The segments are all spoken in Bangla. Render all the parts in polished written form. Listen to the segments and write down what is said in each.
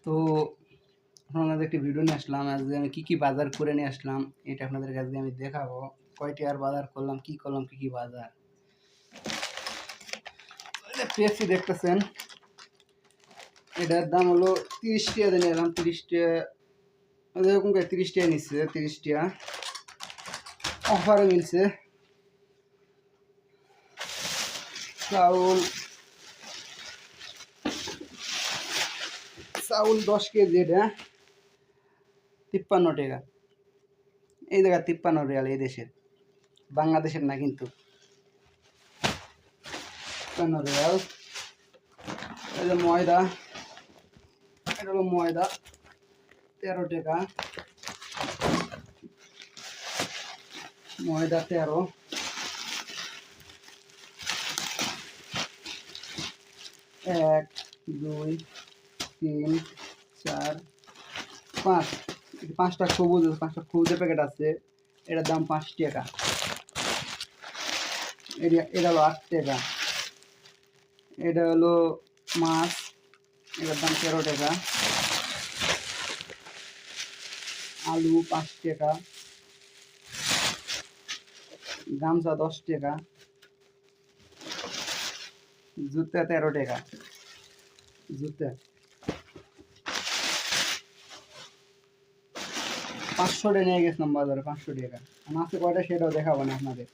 তো আপনাদের একটি ভিডিও নিয়ে আসলাম। আজকে আমি কী বাজার করে নিয়ে আসলাম এটা আপনাদের কাছে আমি দেখাবো। কয়টি আর বাজার করলাম, কি করলাম, কি বাজার। পেপসি দেখতেছেন, এটার দাম হলো 30 টাকা দিয়ে নিলাম। 30 টাকা এরকম 30 টাকা নিচ্ছে, 30 টাকা অফারে মিলছে। চাউল 10 কেজি, এটা 53 টাকা। এই জায়গায় 53 রিয়াল, এই দেশের, বাংলাদেশের না কিন্তু। 53 রিয়াল। এই যে ময়দা, এটা হলো ময়দা, 13 টাকা। ময়দা 13। 1 2 3 4 5, 5টা সবুজ, 5টা সবুজের প্যাকেট আছে। এটার দাম 5 টাকা। এটা হলো 8 টাকা। এটা হলো মাছ, এটার দাম 13 টাকা। আলু 5 টাকা। গামছা 10 টাকা। জুতা 13 টাকা। জুতা 500 টাকা নিয়ে গেছিলাম বাজারে, 500 টাকা। মাছে কয়টা সেটাও দেখাবো না আপনাদের।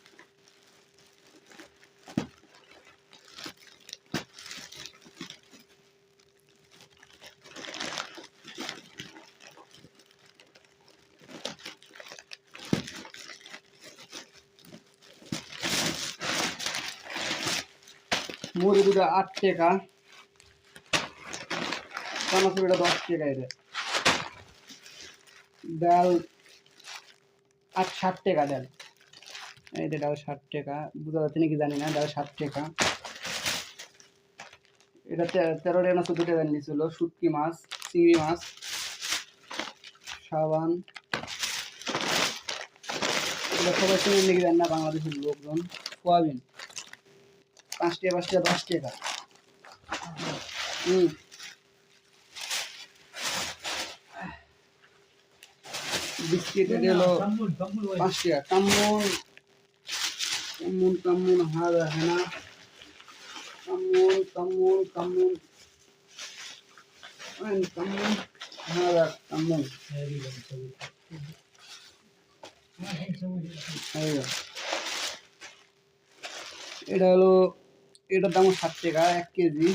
মুড়ি দুটো 8 টাকা। চানাচুরিটা 10 টাকা। এটা ডাল 60 টাকা। ডাল, এইটা ডাল 60 টাকা। বুঝা যাচ্ছে নাকি জানি না, ডাল 60 টাকা। এটা 13 টাকা না 14 টাকা নিয়েছিল। শুটকি মাছ, চিংড়ি মাছ, সাবান, এগুলো সবাই চিনি নাকি জানি না বাংলাদেশের লোকজন। সোয়াবিন 5 টাকা, 5 টাকা, 10 টাকা। বিস্কিট এটা হলো 5 টাকা। কামুন কামুন কামুন হাজা হেনা, কামুন কামুন কামুন কামুন হাজা কামুন। এটা হলো, এটার দাম 60 টাকা 1 কেজি।